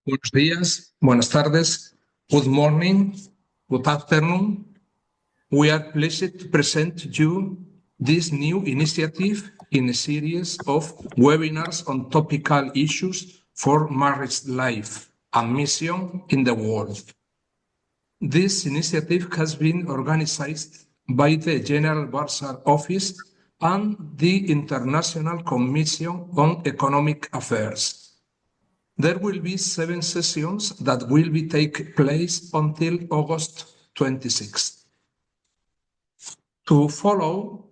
Buenos días, buenas tardes, good morning, good afternoon. We are pleased to present to you this new initiative in a series of webinars on topical issues for Marist life and mission in the world. This initiative has been organized by the General Bursar Office and the International Commission on Economic Affairs. There will be 7 sessions that will take place until August 26th. To follow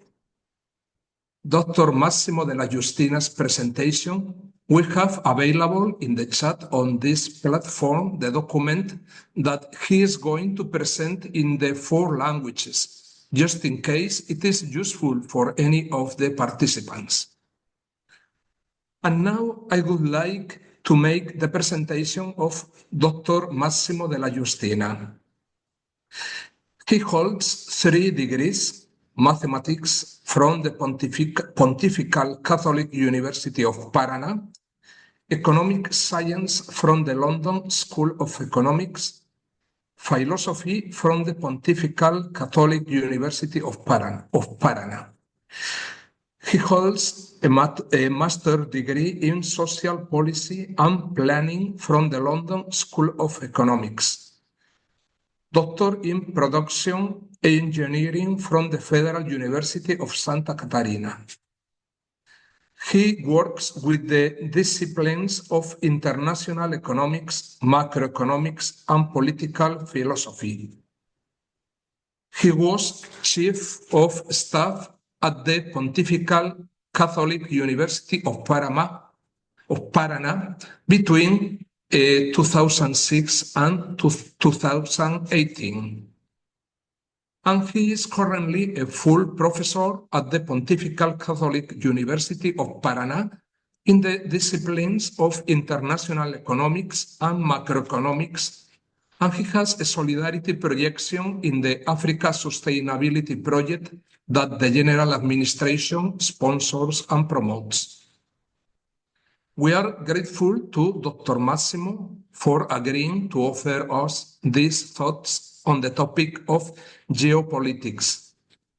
Dr. Masimo Della Justina's presentation, we have available in the chat on this platform the document that he is going to present in the 4 languages, just in case it is useful for any of the participants. And now I would like to make the presentation of Dr. Masimo Della Justina. He holds 3 degrees, mathematics from the Pontifical Catholic University of Paraná, economic science from the London School of Economics, philosophy from the Pontifical Catholic University of Paraná. He holds a master's degree in social policy and planning from the London School of Economics, doctor in production engineering from the Federal University of Santa Catarina. He works with the disciplines of international economics, macroeconomics, and political philosophy. He was chief of staff at the Pontifical Catholic University of Paraná between 2006 and 2018. And he is currently a full professor at the Pontifical Catholic University of Paraná in the disciplines of international economics and macroeconomics, and he has a solidarity projection in the Africa Sustainability Project that the General Administration sponsors and promotes. We are grateful to Dr. Massimo for agreeing to offer us these thoughts on the topic of geopolitics.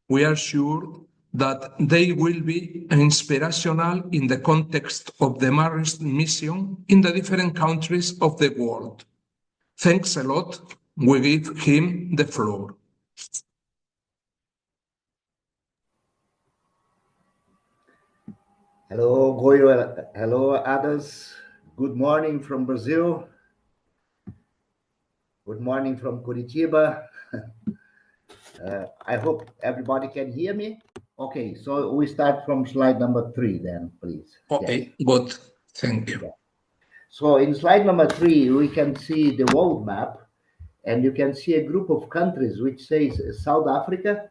We are sure that they will be inspirational in the context of the Marist mission in the different countries of the world. Thanks a lot. We give him the floor. Hello, Goyo. Hello, others. Good morning from Brazil. Good morning from Curitiba. I hope everybody can hear me. Okay, so we start from slide number 3 then, please. Okay, yes. Good. Thank you. Yeah. So in slide number 3, we can see the world map, and you can see a group of countries which says South Africa,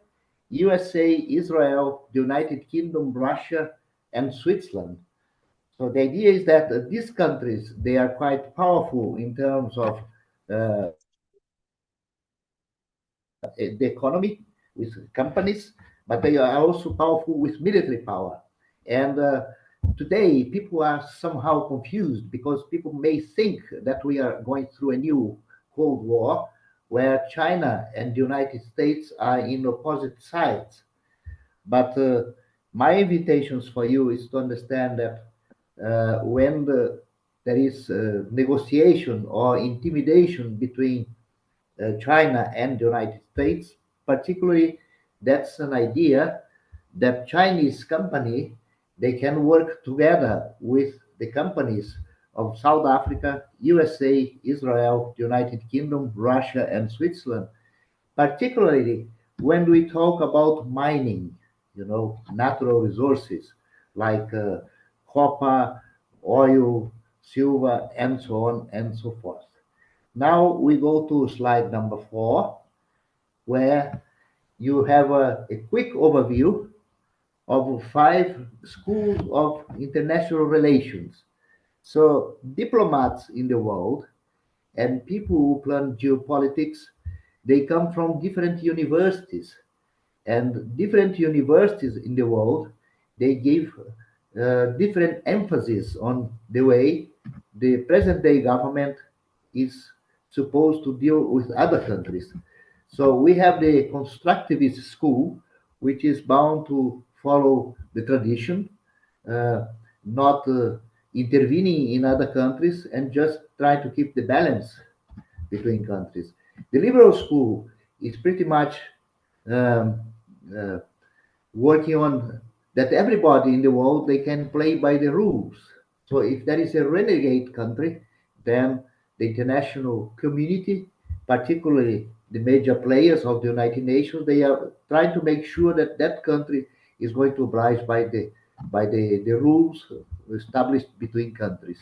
USA, Israel, the United Kingdom, Russia, and Switzerland. So the idea is that these countries, they are quite powerful in terms of the economy with companies, but they are also powerful with military power. And today, people are somehow confused because people may think that we are going through a new Cold War where China and the United States are in opposite sides. But my invitations for you is to understand that when there is negotiation or intimidation between China and the United States, particularly that's an idea that Chinese company, they can work together with the companies of South Africa, USA, Israel, the United Kingdom, Russia, and Switzerland, particularly when we talk about mining, natural resources like copper, oil, silver, and so on and so forth. Now we go to slide number 4, where you have a quick overview of 5 schools of international relations. So diplomats in the world and people who plan geopolitics, they come from different universities, and different universities in the world, they give different emphasis on the way the present-day government is supposed to deal with other countries. So we have the constructivist school, which is bound to follow the tradition, uh, not intervening in other countries and just try to keep the balance between countries. The liberal school is pretty much um, uh, working on that everybody in the world they can play by the rules. So if there is a renegade country, then the international community, particularly the major players of the United Nations, they are trying to make sure that that country is going to oblige by the rules established between countries.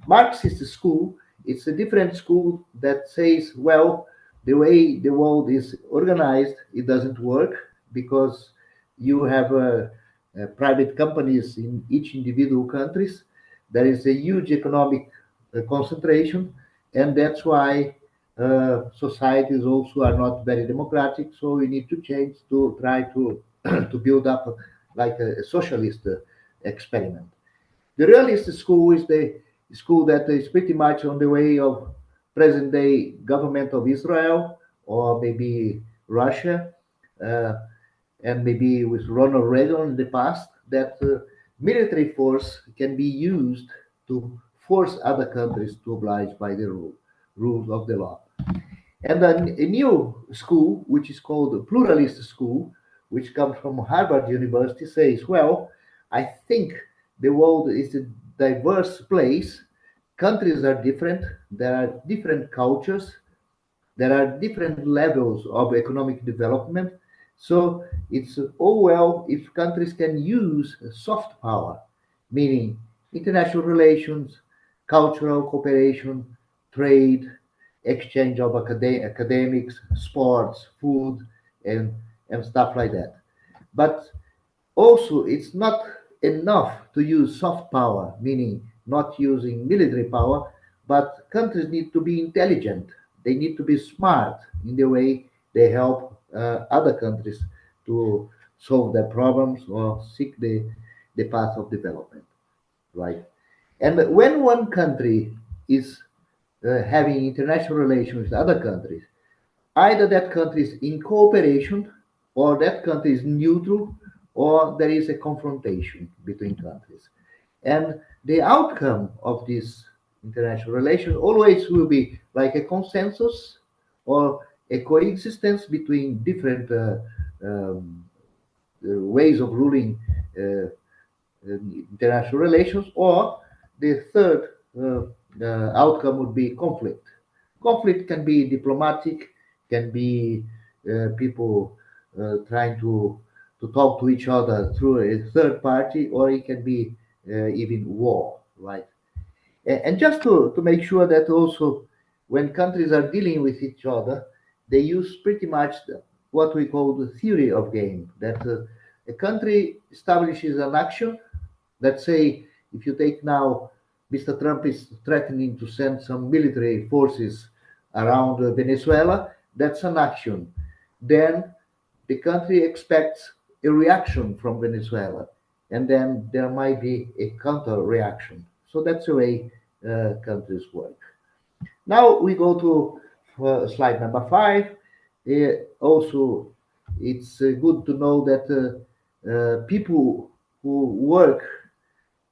Marxist school, it's a different school that says, well, the way the world is organized, it doesn't work because you have private companies in each individual countries. There is a huge economic concentration, and that's why societies also are not very democratic. So we need to change to try to to build up like a socialist experiment. The realist school is the school that is pretty much on the way of present day government of Israel or maybe Russia, uh, and maybe with Ronald Reagan in the past, that military force can be used to force other countries to oblige by the rules of the law. And then a new school, which is called the pluralist school, which comes from Harvard University, says, well, I think the world is a diverse place. Countries are different. There are different cultures. There are different levels of economic development. So it's all well if countries can use soft power, meaning international relations, cultural cooperation, trade, exchange of academics, sports, food, and, and stuff like that. But also, it's not enough to use soft power, meaning not using military power, but countries need to be intelligent. They need to be smart in the way they help other countries to solve their problems or seek the path of development, right? And when one country is having international relations with other countries, either that country is in cooperation or that country is neutral or there is a confrontation between countries. And the outcome of this international relation always will be like a consensus or a coexistence between different um, ways of ruling international relations, or the third outcome would be conflict. Conflict can be diplomatic, can be people trying to talk to each other through a third party, or it can be even war, right? And just to make sure that also when countries are dealing with each other, they use pretty much what we call the theory of game, that a country establishes an action. Let's say if you take now, Mr. Trump is threatening to send some military forces around Venezuela. That's an action. Then the country expects a reaction from Venezuela, and then there might be a counter reaction. So that's the way countries work. Now we go to slide number 5. Also, it's good to know that people who work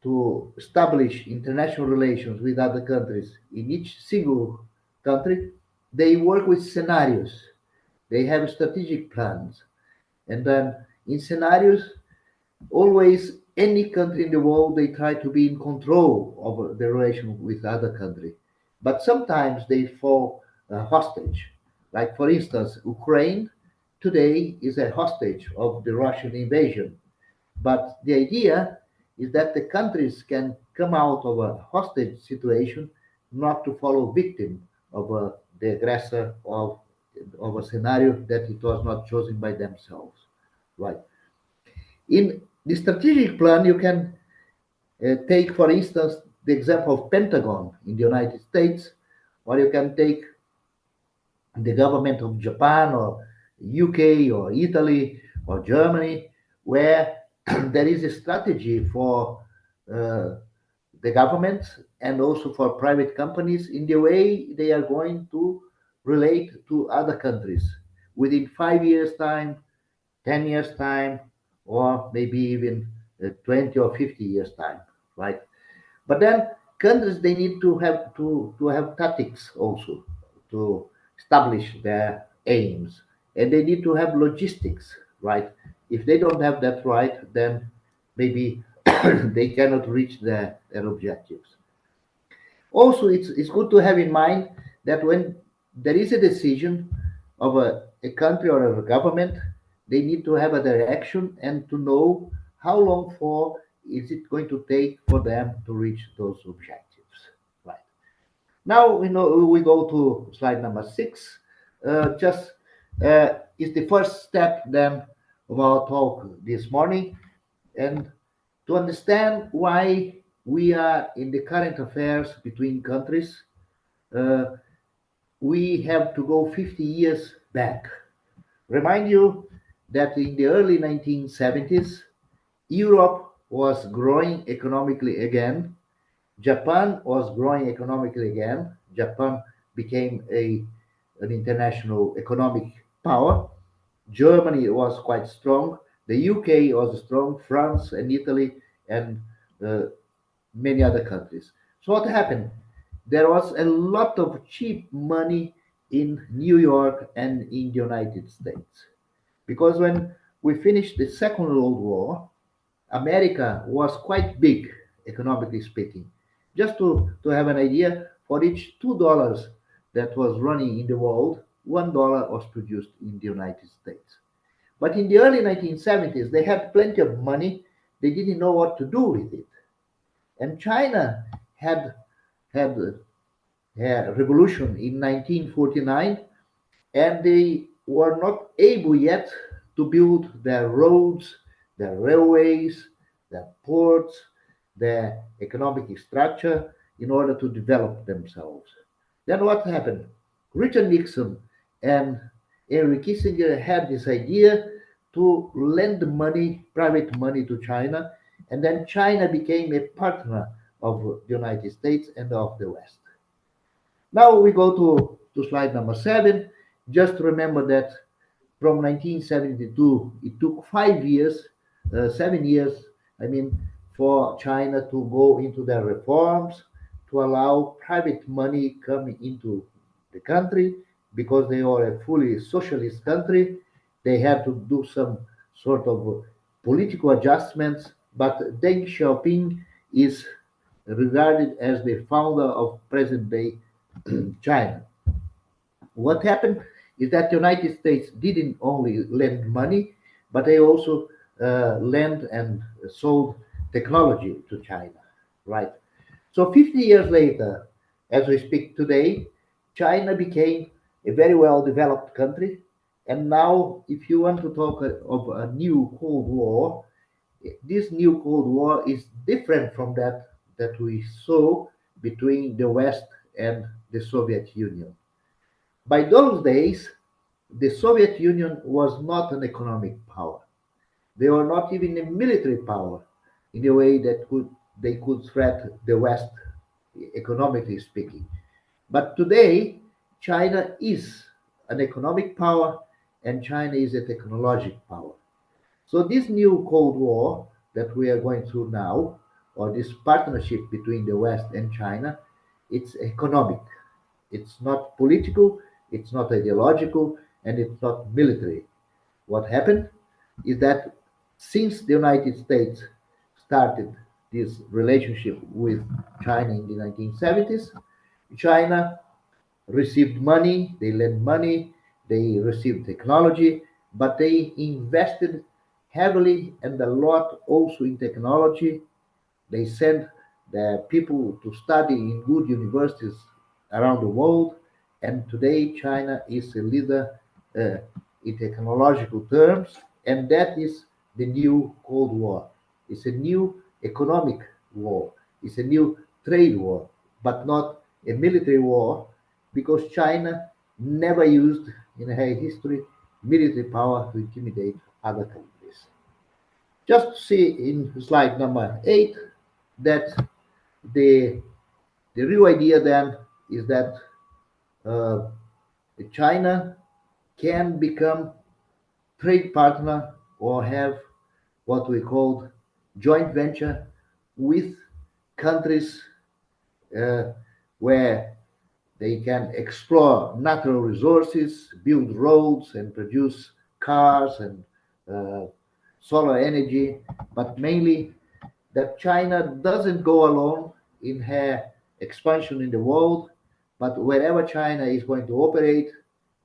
to establish international relations with other countries in each single country, they work with scenarios. They have strategic plans. And then in scenarios, always any country in the world, they try to be in control of the relation with other country. But sometimes they fall hostage. Like, for instance, Ukraine today is a hostage of the Russian invasion. But the idea is that the countries can come out of a hostage situation not to follow victim of the aggressor of a scenario that it was not chosen by themselves. Right. In the strategic plan, you can take, for instance, the example of Pentagon in the United States, or you can take the government of Japan or UK or Italy or Germany, where there is a strategy for uh, the governments and also for private companies in the way they are going to relate to other countries within 5 years' time, 10 years' time, or maybe even 20 or 50 years' time, right? But then countries they need to have tactics also to establish their aims, and they need to have logistics, right? If they don't have that right, then maybe they cannot reach their objectives. Also, it's good to have in mind that when there is a decision of a country or of a government, they need to have a direction and to know how long for is it going to take for them to reach those objectives. Right. Now we go to slide number 6. Just is the first step then of our talk this morning, and to understand why we are in the current affairs between countries, uh, we have to go 50 years back. Remind you that in the early 1970s, Europe was growing economically again. Japan was growing economically again. Japan became an international economic power. Germany was quite strong. The UK was strong. France and Italy and uh, many other countries. So what happened? There was a lot of cheap money in New York and in the United States. Because when we finished the Second World War, America was quite big, economically speaking. Just to have an idea, for each $2 that was running in the world, $1 was produced in the United States. But in the early 1970s, they had plenty of money. They didn't know what to do with it. And China had a revolution in 1949, and they were not able yet to build their roads, their railways, their ports, their economic structure in order to develop themselves. Then what happened? Richard Nixon and Henry Kissinger had this idea to lend money, private money to China, and then China became a partner of the United States and of the West. Now we go to slide number 7. Just remember that from 1972, it took 5 years, 7 years, I mean, for China to go into their reforms, to allow private money coming into the country because they are a fully socialist country. They had to do some sort of political adjustments, but Deng Xiaoping is regarded as the founder of present day China. What happened is that the United States didn't only lend money, but they also lent and sold technology to China, right? So 50 years later, as we speak today, China became a very well developed country. And now, if you want to talk of a new Cold War, this new Cold War is different from that we saw between the West and the Soviet Union. By those days, the Soviet Union was not an economic power. They were not even a military power in a way that they could threat the West, economically speaking. But today, China is an economic power and China is a technological power. So this new Cold War that we are going through now, or this partnership between the West and China, it's economic. It's not political, it's not ideological, and it's not military. What happened is that since the United States started this relationship with China in the 1970s, China received money, they lent money, they received technology, but they invested heavily and a lot also in technology. They sent their people to study in good universities around the world, and today China is a leader uh, in technological terms, and that is the new Cold War. It's a new economic war. It's a new trade war, but not a military war, because China never used in her history military power to intimidate other countries. Just to see in slide number 8 that the real idea then is that China can become trade partner or have what we call joint venture with countries where they can explore natural resources, build roads, and produce cars and uh, solar energy, but mainly that China doesn't go alone in her expansion in the world, but wherever China is going to operate,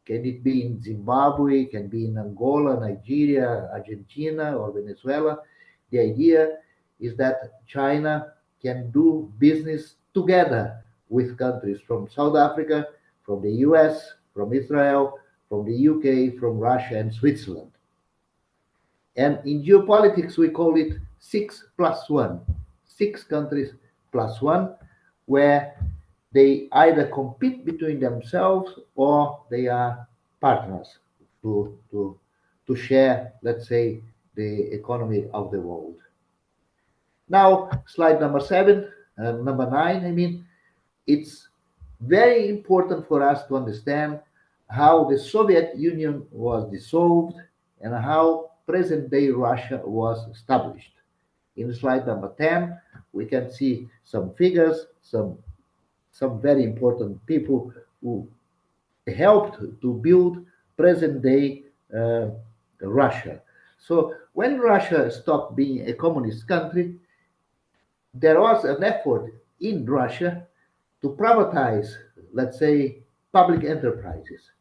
can it be in Zimbabwe, can be in Angola, Nigeria, Argentina, or Venezuela? The idea is that China can do business together with countries from South Africa, from the US, from Israel, from the UK, from Russia, and Switzerland. And in geopolitics, we call it 6+1, 6 countries plus one, where they either compete between themselves or they are partners to share, let's say, the economy of the world. Now, slide number nine, I mean, it's very important for us to understand how the Soviet Union was dissolved and how present day Russia was established. In slide number 10, we can see some figures, some very important people who helped to build present day Russia. So when Russia stopped being a communist country, there was an effort in Russia to privatize, let's say, public enterprises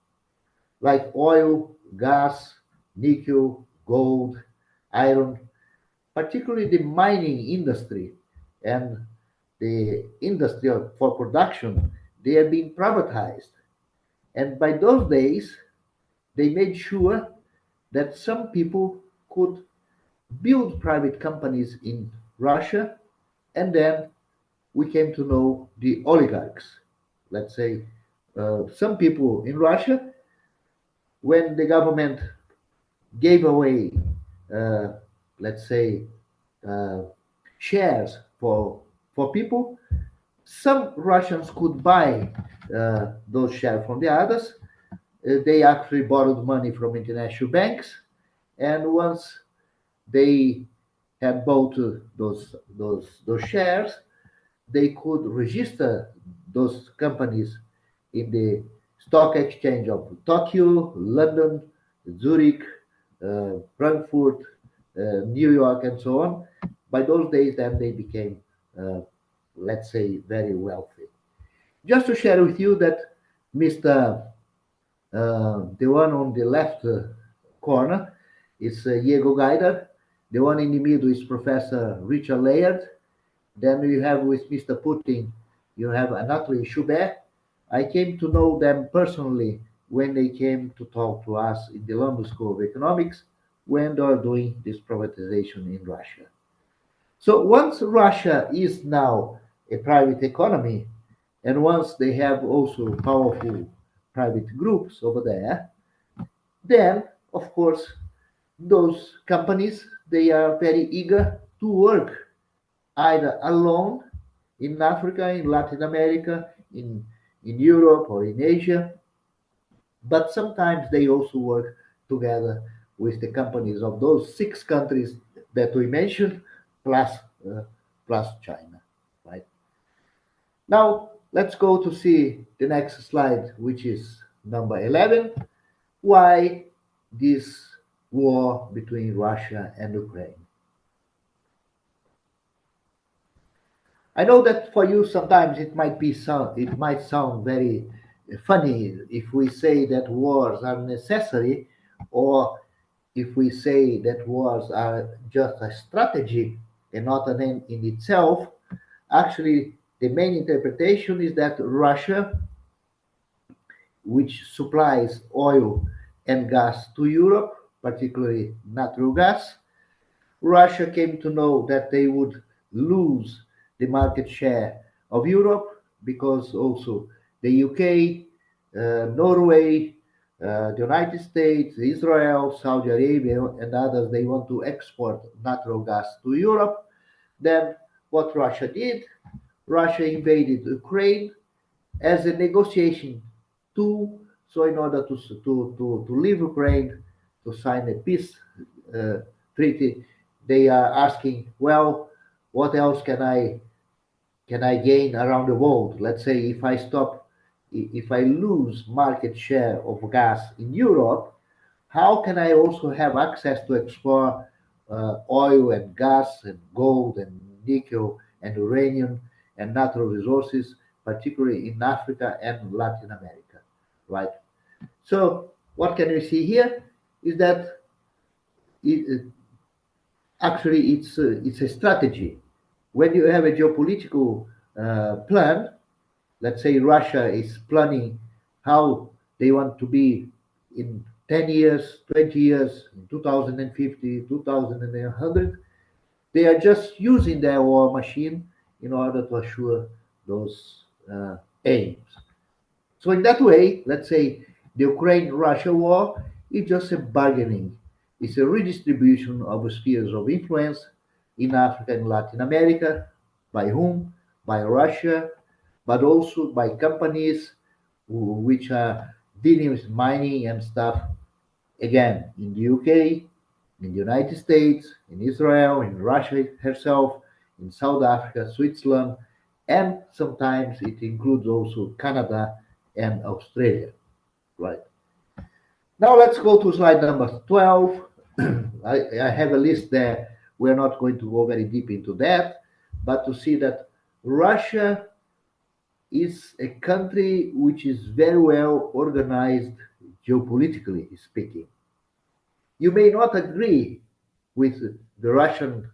like oil, gas, nickel, gold, iron, particularly the mining industry and the industry for production, they are being privatized. And by those days, they made sure that some people could build private companies in Russia, and then we came to know the oligarchs. Let's say some people in Russia, when the government gave away, uh, let's say, uh, shares for people, some Russians could buy those shares from the others. They actually borrowed money from international banks, and once they had bought those shares, they could register those companies in the stock exchange of Tokyo, London, Zurich, Frankfurt, New York, and so on. By those days, then they became, let's say, very wealthy. Just to share with you that Mr. The one on the left corner is Diego Gaider. The one in the middle is Professor Richard Layard. Then you have with Mr. Putin, you have Anatoly Shubert. I came to know them personally when they came to talk to us in the London School of Economics when they are doing this privatization in Russia. So once Russia is now a private economy, and once they have also powerful private groups over there, then of course those companies they are very eager to work either alone in Africa, in Latin America, in Europe or in Asia, but sometimes they also work together with the companies of those 6 countries that we mentioned, plus uh, plus China, right? Now let's go to see the next slide, which is number 11. Why this war between Russia and Ukraine? I know that for you sometimes it might sound very funny if we say that wars are necessary, or if we say that wars are just a strategy and not an end in itself. Actually, the main interpretation is that Russia, which supplies oil and gas to Europe, particularly natural gas, Russia came to know that they would lose the market share of Europe because also the UK, Norway, the United States, Israel, Saudi Arabia, and others, they want to export natural gas to Europe. Then what Russia did, Russia invaded Ukraine as a negotiation tool. So in order to leave Ukraine, to sign a peace treaty, they are asking, well, what else can I gain around the world? Let's say if I lose market share of gas in Europe, how can I also have access to explore oil and gas and gold and nickel and uranium and natural resources, particularly in Africa and Latin America, right? So what can we see here is that it, actually it's a strategy. When you have a geopolitical plan, let's say Russia is planning how they want to be in 10 years, 20 years, in 2050, 2100, they are just using their war machine in order to assure those aims. So in that way, let's say the Ukraine-Russia war is just a bargaining. It's a redistribution of spheres of influence in Africa and Latin America. By whom? By Russia, but also by companies which are dealing with mining and stuff, again, in the UK, in the United States, in Israel, in Russia herself, in South Africa, Switzerland, and sometimes it includes also Canada and Australia, right? Now let's go to slide number 12. I have a list there. We're not going to go very deep into that, but to see that Russia is a country which is very well organized geopolitically speaking. You may not agree with the Russian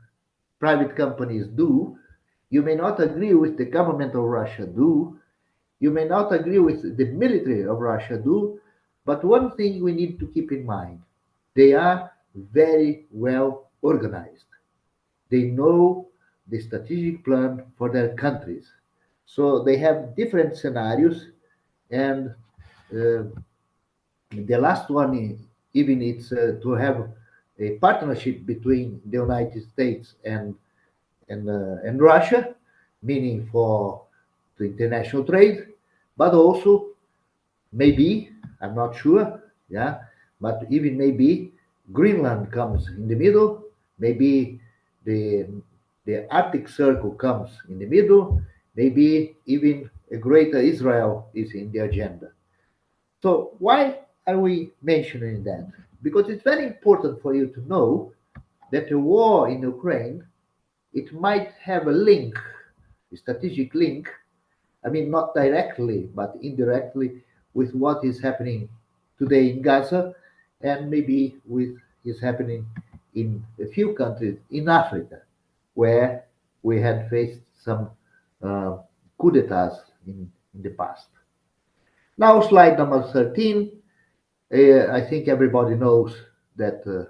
private companies do. You may not agree with the government of Russia do. You may not agree with the military of Russia do. But one thing we need to keep in mind, they are very well organized. They know the strategic plan for their countries. So they have different scenarios, and the last one, even it's to have a partnership between the United States and Russia, meaning for the international trade, but also maybe, I'm not sure, yeah, but even maybe Greenland comes in the middle, maybe the Arctic Circle comes in the middle, maybe even a greater Israel is in the agenda. So why are we mentioning that? Because it's very important for you to know that the war in Ukraine, it might have a link, a strategic link, I mean, not directly, but indirectly with what is happening today in Gaza and maybe with is happening in a few countries in Africa, where we had faced some coup d'etats in the past. Now, slide number 13. I think everybody knows that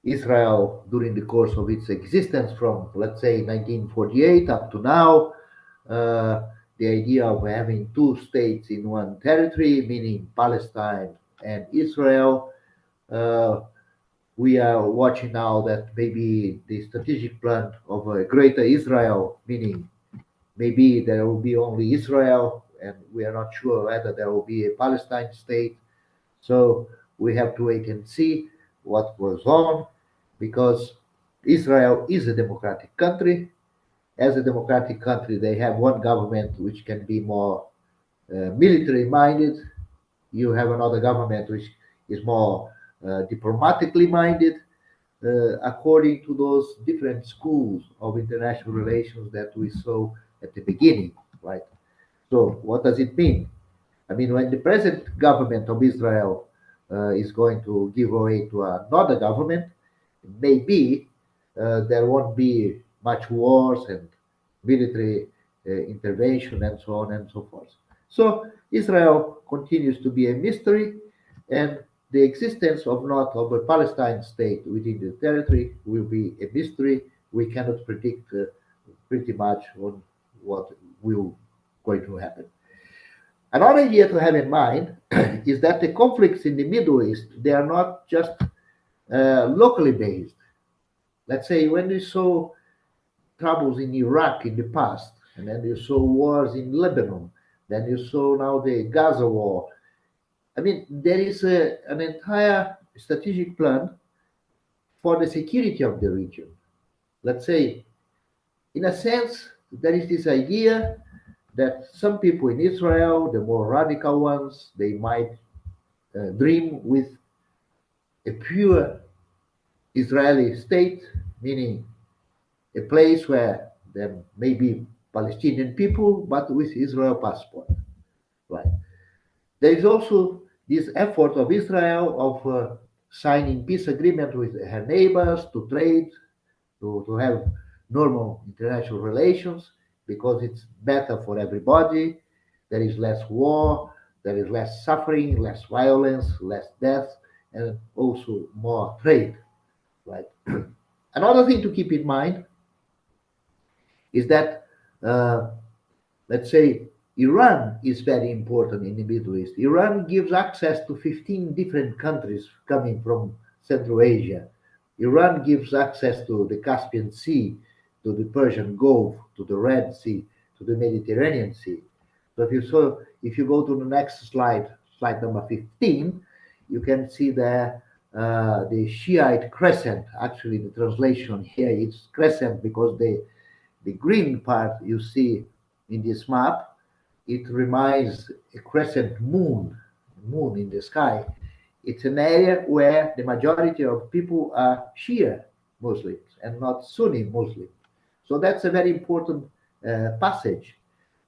Israel, during the course of its existence from, let's say, 1948 up to now, the idea of having two states in one territory, meaning Palestine and Israel. We are watching now that maybe the strategic plan of a greater Israel, meaning maybe there will be only Israel, and we are not sure whether there will be a Palestine state. So we have to wait and see what goes on, because Israel is a democratic country. As a democratic country, they have one government which can be more military minded. You have another government which is more diplomatically minded, according to those different schools of international relations that we saw at the beginning, right? So what does it mean? I mean, when the present government of Israel is going to give way to another government, maybe there won't be much wars and military intervention and so on and so forth. So Israel continues to be a mystery, and the existence of not of a Palestine state within the territory will be a mystery. We cannot predict pretty much on what will going to happen. Another idea to have in mind is that the conflicts in the Middle East, they are not just locally based. Let's say when we saw troubles in Iraq in the past, and then you saw wars in Lebanon, then you saw now the Gaza war. I mean, there is an entire strategic plan for the security of the region. Let's say, in a sense, there is this idea that some people in Israel, the more radical ones, they might dream with a pure Israeli state, meaning a place where there may be Palestinian people, but with Israel passport. Right. There is also this effort of Israel of signing peace agreement with her neighbors to trade, to have normal international relations, because it's better for everybody. There is less war, there is less suffering, less violence, less death, and also more trade. Right. Another thing to keep in mind is that, let's say, Iran is very important in the Middle East. Iran gives access to 15 different countries coming from Central Asia. Iran gives access to the Caspian Sea, to the Persian Gulf, to the Red Sea, to the Mediterranean Sea. So if you go to the next slide, slide number 15, you can see there the Shiite crescent. Actually, the translation here is crescent because the green part you see in this map, it reminds a crescent moon in the sky. It's an area where the majority of people are Shia Muslims and not Sunni Muslims. So that's a very important passage.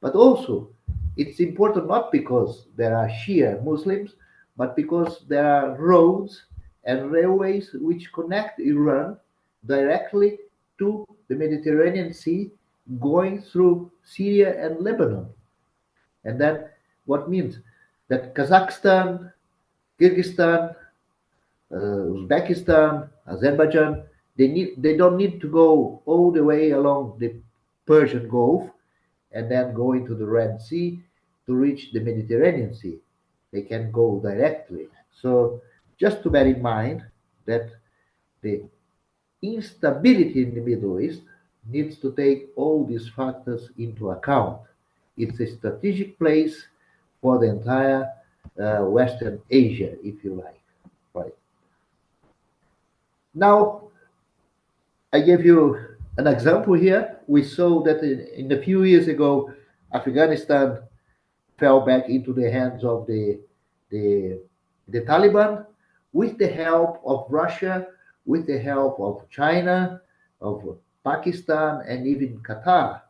But also, it's important not because there are Shia Muslims, but because there are roads and railways which connect Iran directly to the Mediterranean Sea, going through Syria and Lebanon. And then what means that Kazakhstan, Kyrgyzstan, Uzbekistan, Azerbaijan, they don't need to go all the way along the Persian Gulf and then go into the Red Sea to reach the Mediterranean Sea. They can go directly. So just to bear in mind that the instability in the Middle East needs to take all these factors into account. It's a strategic place for the entire Western Asia, if you like. Right. Now, I gave you an example here. We saw that in a few years ago, Afghanistan fell back into the hands of the Taliban with the help of Russia, with the help of China, of Pakistan, and even Qatar.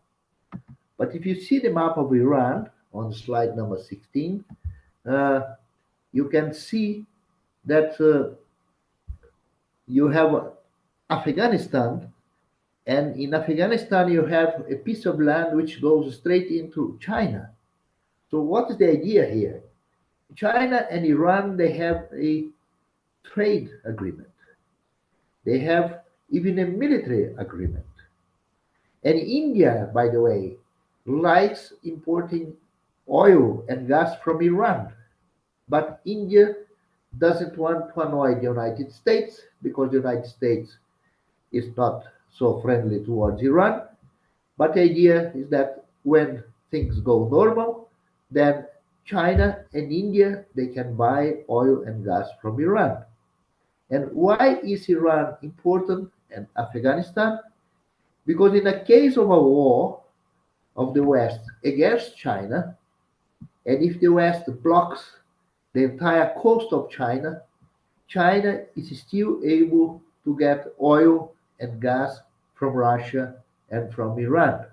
But if you see the map of Iran on slide number 16, you can see that you have Afghanistan, and in Afghanistan you have a piece of land which goes straight into China. So what is the idea here? China and Iran, they have a trade agreement. They have even a military agreement. And India, by the way, likes importing oil and gas from Iran. But India doesn't want to annoy the United States because the United States is not so friendly towards Iran. But the idea is that when things go normal, then China and India, they can buy oil and gas from Iran. And why is Iran important and Afghanistan? Because in the case of a war of the West against China, and if the West blocks the entire coast of China, China is still able to get oil and gas from Russia and from Iran.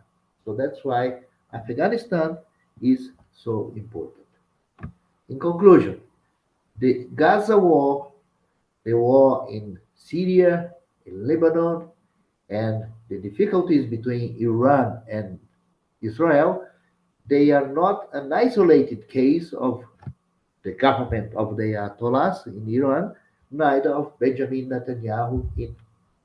So that's why Afghanistan is so important. In conclusion, the Gaza war, the war in Syria, in Lebanon, and the difficulties between Iran and Israel, they are not an isolated case of the government of the Ayatollahs in Iran, neither of Benjamin Netanyahu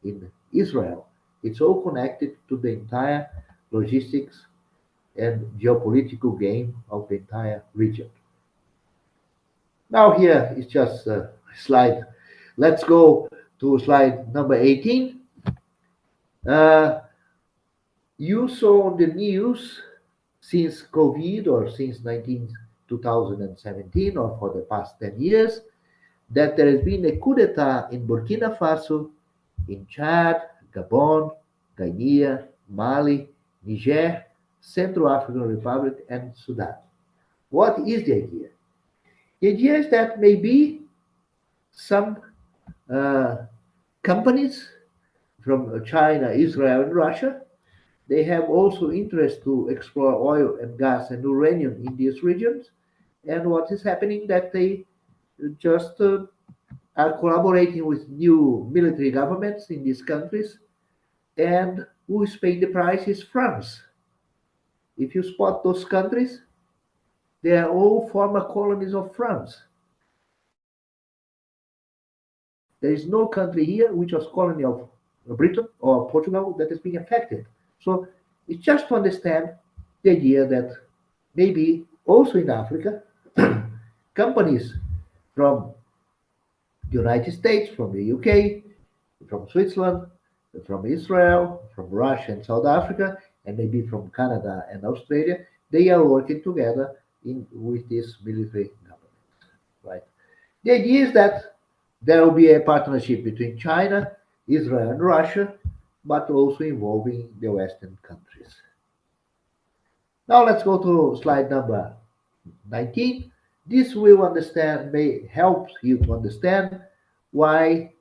in Israel. It's all connected to the entire logistics and geopolitical game of the entire region. Now here is just a slide. Let's go to slide number 18. You saw on the news since COVID or since 2017 or for the past 10 years that there has been a coup d'etat in Burkina Faso, in Chad, Gabon, Guinea, Mali, Niger, Central African Republic, and Sudan. What is the idea? The idea is that maybe some uh, companies from China, Israel, and Russia, they have also interest to explore oil and gas and uranium in these regions. And what is happening that they just are collaborating with new military governments in these countries. And who is paying the price is France. If you spot those countries, they are all former colonies of France. There is no country here which was colony of Britain or Portugal that is being affected. So it's just to understand the idea that maybe also in Africa, companies from the United States, from the UK, from Switzerland, from Israel, from Russia and South Africa, and maybe from Canada and Australia, they are working together with this military government, right? The idea is that there will be a partnership between China, Israel, and Russia, but also involving the Western countries. Now let's go to slide number 19. This will understand may help you to understand why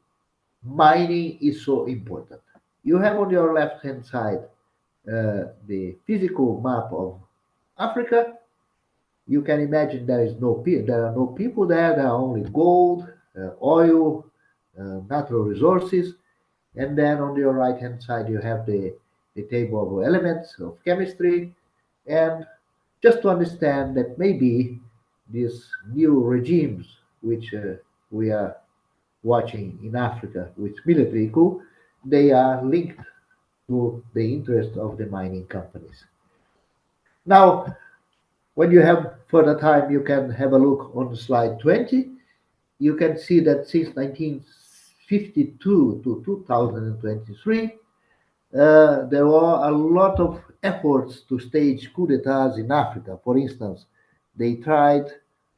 mining is so important. You have on your left hand side the physical map of Africa. You can imagine there are no people there. There are only gold, oil, natural resources, and then on your right hand side you have the table of elements of chemistry, and just to understand that maybe these new regimes which we are watching in Africa with military coup, they are linked to the interest of the mining companies. Now, when you have further time, you can have a look on slide 20. You can see that since 1952 to 2023, there were a lot of efforts to stage coup d'etats in Africa. For instance, they tried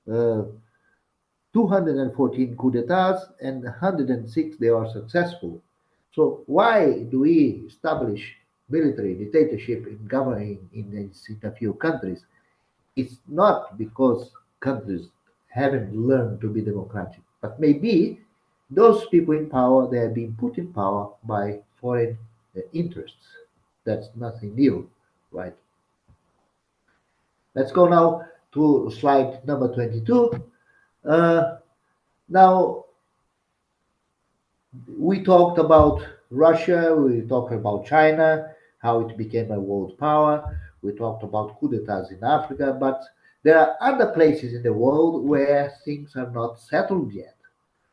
214 coup d'etats and 106 they are successful. So why do we establish military dictatorship in governing in a few countries? It's not because countries haven't learned to be democratic, but maybe those people in power, they are being put in power by foreign interests. That's nothing new, right? Let's go now to slide number 22. Uh, Now, we talked about Russia, we talked about China, how it became a world power. We talked about coup d'etats in Africa, but there are other places in the world where things are not settled yet.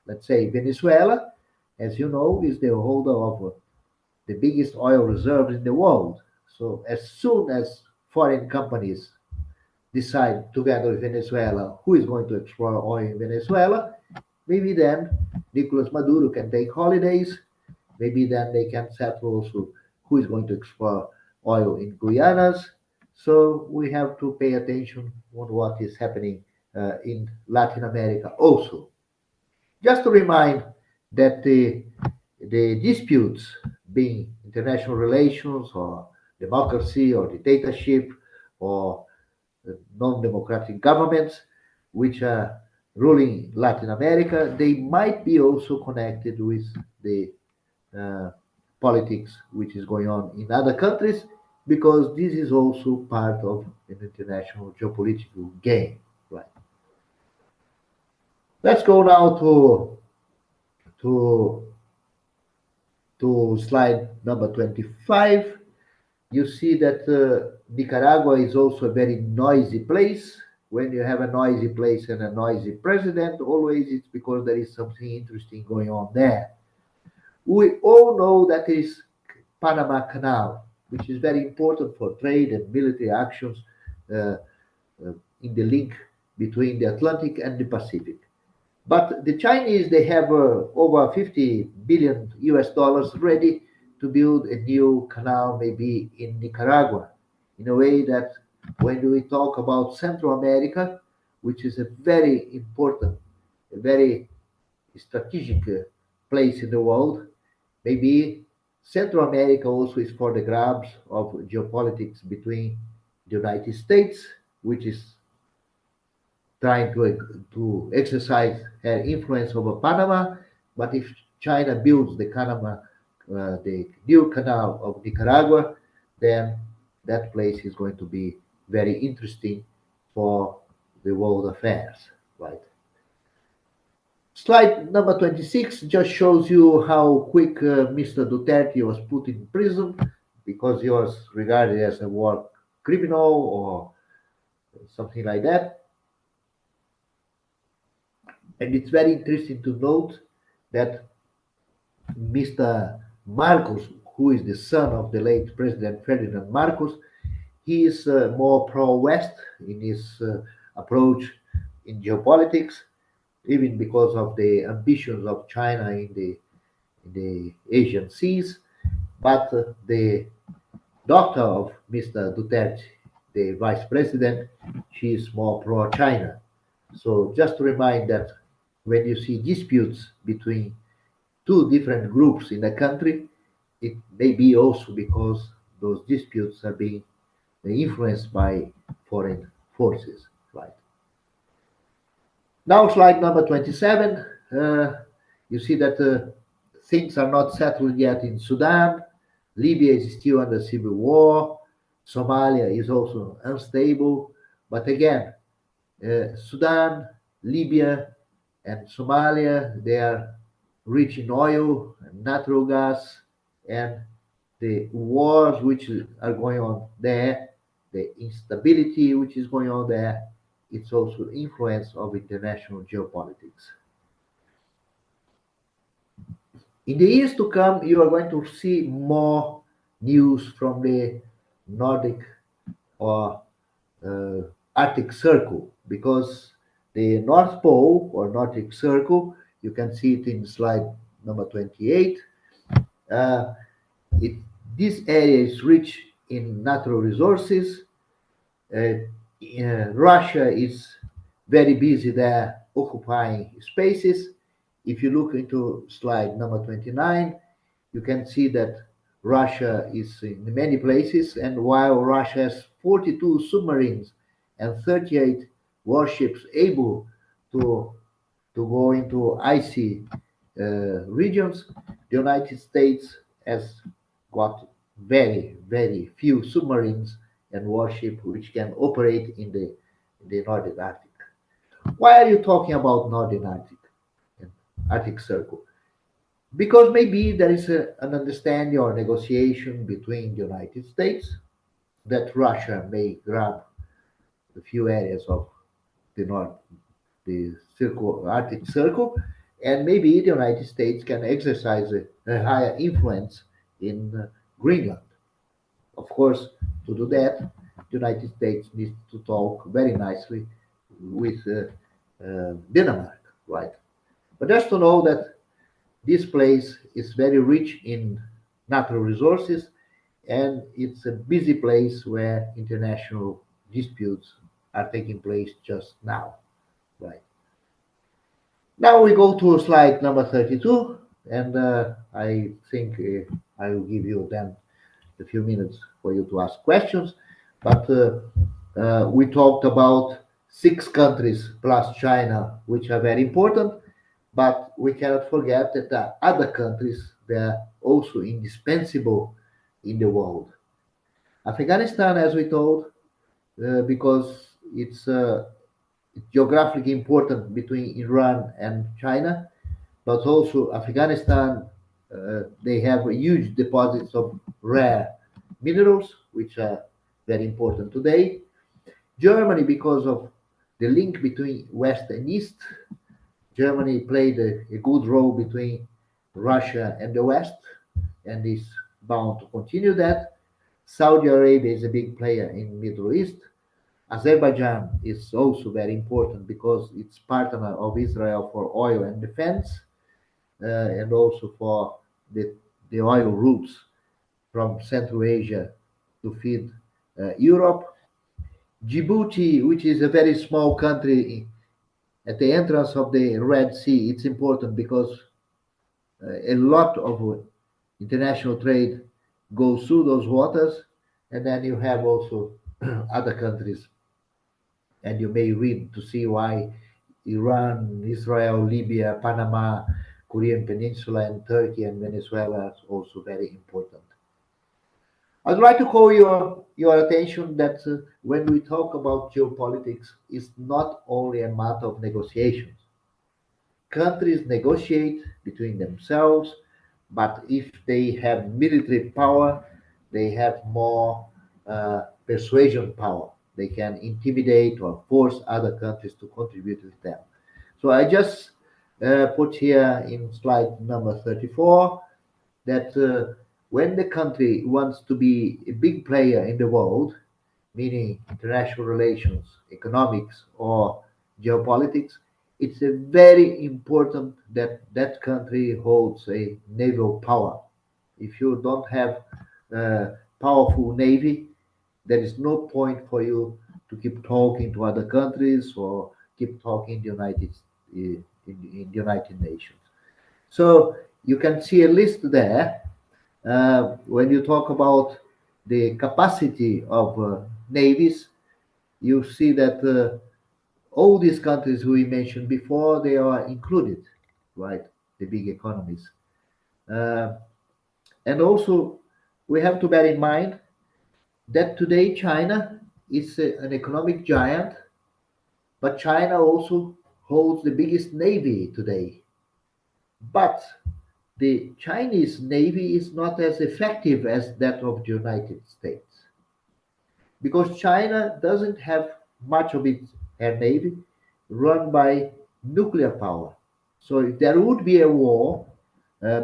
Let's say Venezuela, as you know, is the holder of the biggest oil reserves in the world. So as soon as foreign companies decide together with Venezuela who is going to explore oil in Venezuela, maybe then Nicolas Maduro can take holidays. Maybe then they can settle also who is going to explore oil in Guyanas. So we have to pay attention on what is happening in Latin America also. Just to remind that the disputes, being international relations or democracy or dictatorship or non-democratic governments, which are ruling Latin America, they might be also connected with the uh, politics which is going on in other countries, because this is also part of an international geopolitical game. Right. Let's go now to to slide number 25. You see that Nicaragua is also a very noisy place. When you have a noisy place and a noisy president, always it's because there is something interesting going on there. We all know that is Panama Canal, which is very important for trade and military actions uh, in the link between the Atlantic and the Pacific. But the Chinese, they have over 50 billion US dollars ready to build a new canal maybe in Nicaragua, in a way that when we talk about Central America, which is a very important, a very strategic place in the world, maybe Central America also is for the grabs of geopolitics between the United States, which is trying to exercise her influence over Panama. But if China builds the new canal of Nicaragua, then that place is going to be very interesting for the world affairs, right? Slide number 26 just shows you how quick Mr. Duterte was put in prison because he was regarded as a war criminal or something like that. And it's very interesting to note that Mr. Marcos, who is the son of the late President Ferdinand Marcos, he is more pro-West in his approach in geopolitics, even because of the ambitions of China in the Asian seas. But the daughter of Mr. Duterte, the vice president, she is more pro-China. So just to remind that when you see disputes between two different groups in a country, it may be also because those disputes are being influenced by foreign forces, right? Now, slide number 27. You see that things are not settled yet in Sudan. Libya is still under civil war. Somalia is also unstable. But again, Sudan, Libya, and Somalia, they are rich in oil and natural gas, and the wars which are going on there, the instability which is going on there, it's also influence of international geopolitics. In the years to come, you are going to see more news from the Nordic or Arctic Circle, because the North Pole or Nordic Circle, you can see it in slide number 28. This area is rich in natural resources. Russia is very busy there occupying spaces. If you look into slide number 29, you can see that Russia is in many places, and while Russia has 42 submarines and 38 warships able to go into icy regions, the United States has got very, very few submarines and warships which can operate in the Northern Arctic. Why are you talking about Northern Arctic and Arctic Circle? Because maybe there is an understanding or negotiation between the United States that Russia may grab a few areas of the Arctic Circle, and maybe the United States can exercise a higher influence in Greenland. Of course, to do that, the United States needs to talk very nicely with Denmark, right? But just to know that this place is very rich in natural resources, and it's a busy place where international disputes are taking place just now, right? Now we go to slide number 32, and I think I will give you then a few minutes for you to ask questions. But we talked about 6 countries plus China, which are very important, but we cannot forget that there are other countries that are also indispensable in the world. Afghanistan, as we told, because it's geographically important between Iran and China, but also Afghanistan, they have huge deposits of rare minerals, which are very important today. Germany, because of the link between West and East, Germany played a good role between Russia and the West, and is bound to continue that. Saudi Arabia is a big player in Middle East. Azerbaijan is also very important because it's partner of Israel for oil and defense, and also for the the oil routes from Central Asia to feed Europe. Djibouti, which is a very small country at the entrance of the Red Sea, it's important because a lot of international trade goes through those waters. And then you have also other countries, and you may read to see why Iran, Israel, Libya, Panama, Korean Peninsula, and Turkey and Venezuela are also very important. I'd like to call your attention that when we talk about geopolitics, it's not only a matter of negotiations. Countries negotiate between themselves, but if they have military power, they have more persuasion power. They can intimidate or force other countries to contribute with them. So I just put here in slide number 34 that when the country wants to be a big player in the world, meaning international relations, economics, or geopolitics, it's a very important that that country holds a naval power. If you don't have a powerful navy, there is no point for you to keep talking to other countries or keep talking in the United Nations. So you can see a list there when you talk about the capacity of navies. You see that all these countries we mentioned before, they are included, right? The big economies. Uh, and also, we have to bear in mind that today China is an economic giant, but China also holds the biggest navy today. But the Chinese navy is not as effective as that of the United States because China doesn't have much of its air navy run by nuclear power. So if there would be a war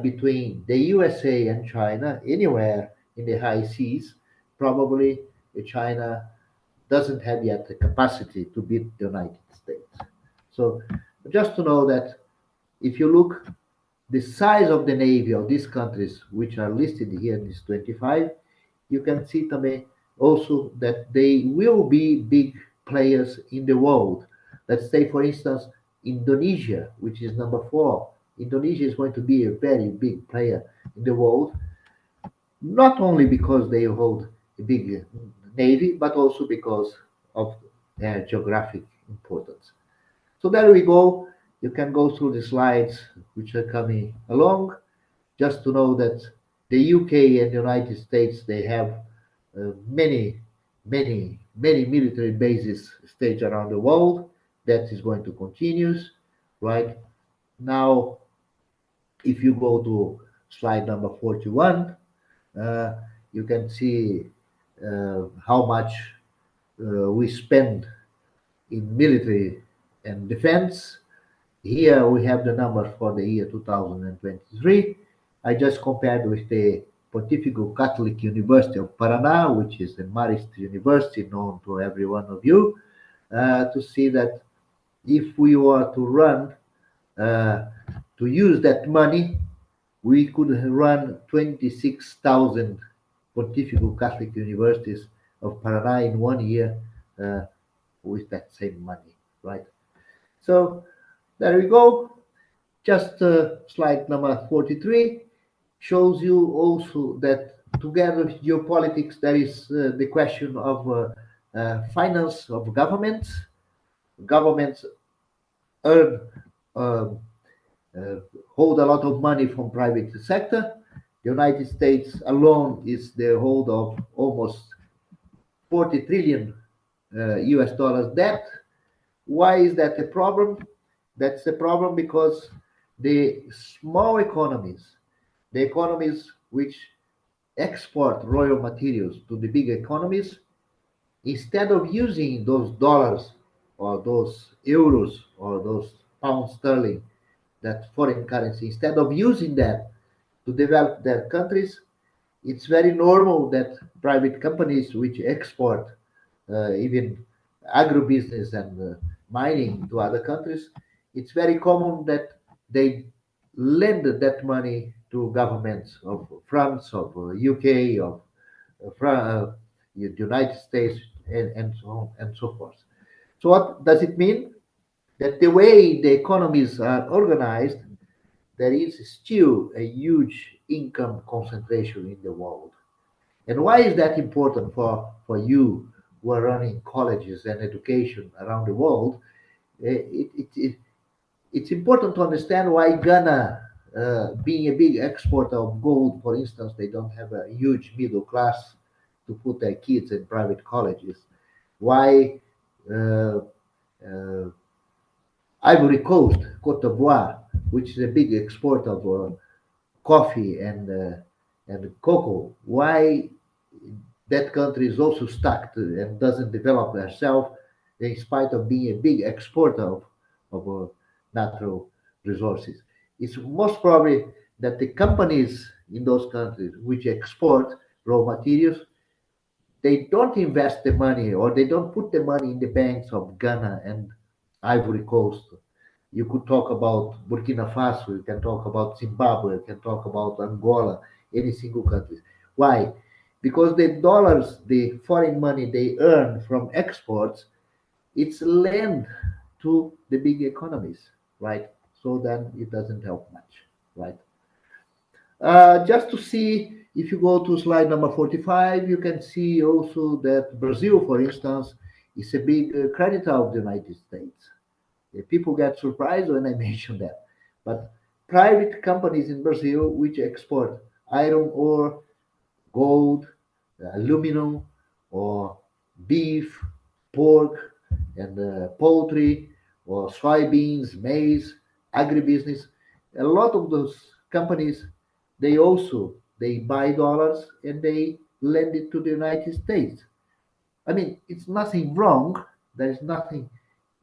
between the USA and China anywhere in the high seas, probably China doesn't have yet the capacity to beat the United States. So just to know that if you look the size of the navy of these countries which are listed here in this 25, you can see also that they will be big players in the world. Let's say, for instance, Indonesia, which is number 4. Indonesia is going to be a very big player in the world, not only because they hold a big navy, but also because of their geographic importance. So there we go. You can go through the slides which are coming along, just to know that the UK and the United States, they have many military bases staged around the world. That is going to continue, right? Now, if you go to slide number 41, you can see how much we spend in military and defense. Here we have the numbers for the year 2023. I just compared with the Pontifical Catholic University of Paraná, which is the Marist University known to every one of you, to see that if we were to run, to use that money, we could run 26,000 Pontifical Catholic Universities of Paraná in 1 year with that same money, right? So there we go. Just slide number 43 shows you also that together with geopolitics, there is the question of finance of governments. Governments earn, um, uh, hold a lot of money from private sector. The United States alone is the hold of almost 40 trillion US dollars debt. Why is that a problem? That's a problem because the small economies, the economies which export raw materials to the big economies, instead of using those dollars or those euros or those pounds sterling, that foreign currency, instead of using that to develop their countries, it's very normal that private companies which export even agribusiness and mining to other countries, it's very common that they lend that money to governments of France, of UK, of the United States, and so on and so forth. So what does it mean? That the way the economies are organized, there is still a huge income concentration in the world. And why is that important for you who are running colleges and education around the world? It's important to understand why Ghana, being a big exporter of gold, for instance, they don't have a huge middle class to put their kids in private colleges. Why uh, uh, Ivory Coast, Cote d'Ivoire, which is a big exporter of coffee and cocoa, why that country is also stuck and doesn't develop herself in spite of being a big exporter of natural resources. It's most probably that the companies in those countries which export raw materials, they don't invest the money or they don't put the money in the banks of Ghana and Ivory Coast. You could talk about Burkina Faso, you can talk about Zimbabwe, you can talk about Angola, any single country. Why? Because the dollars, the foreign money they earn from exports, it's lent to the big economies, right? So then it doesn't help much, right? Just to see, if you go to slide number 45, you can see also that Brazil, for instance, is a big creditor of the United States. People get surprised when I mention that. But private companies in Brazil which export iron ore, gold, aluminum, or beef, pork, and poultry, or soybeans, maize, agribusiness. A lot of those companies, they buy dollars and they lend it to the United States. I mean, it's nothing wrong. There is nothing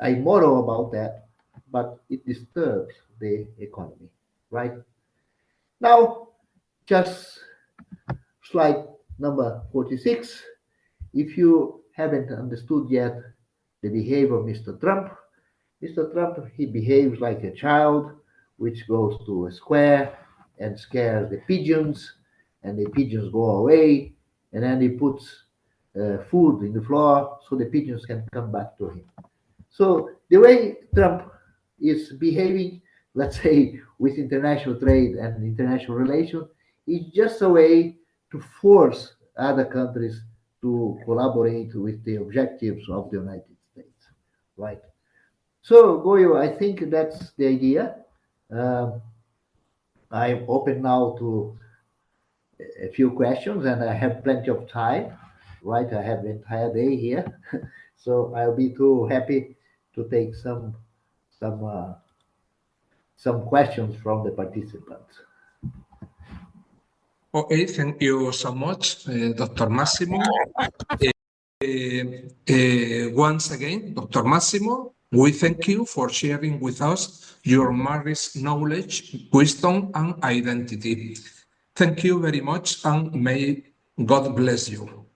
immoral about that, but it disturbs the economy, right? Now, just slide number 46. If you haven't understood yet the behavior of Mr. Trump, he behaves like a child which goes to a square and scares the pigeons, and the pigeons go away, and then he puts food in the floor so the pigeons can come back to him. So the way Trump is behaving, let's say, with international trade and international relations, is just a way to force other countries to collaborate with the objectives of the United States, right? So, Goyo, I think that's the idea. Um, I'm open now to a few questions, and I have plenty of time, right? I have the entire day here, so I'll be too happy to take some uh, some questions from the participants. Okay, thank you so much, Dr. Massimo. Once again, Dr. Massimo, we thank you for sharing with us your Marist knowledge, wisdom, and identity. Thank you very much, and may God bless you.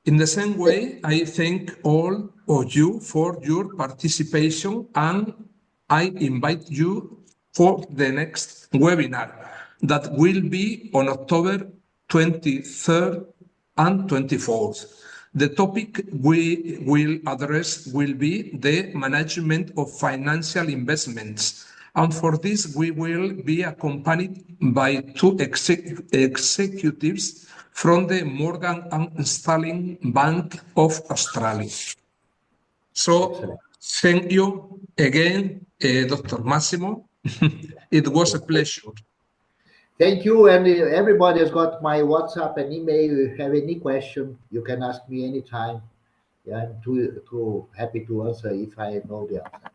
In the same way, I thank all of you for your participation, and I invite you for the next webinar that will be on October 23rd and 24th. The topic we will address will be the management of financial investments. And for this, we will be accompanied by two executives from the Morgan and Stanley Bank of Australia. So, Excellent. thank you again, Dr. Massimo. It was a pleasure. Thank you, and everybody has got my WhatsApp and email. If you have any question, you can ask me anytime. Yeah, I'm too happy to answer if I know the answer.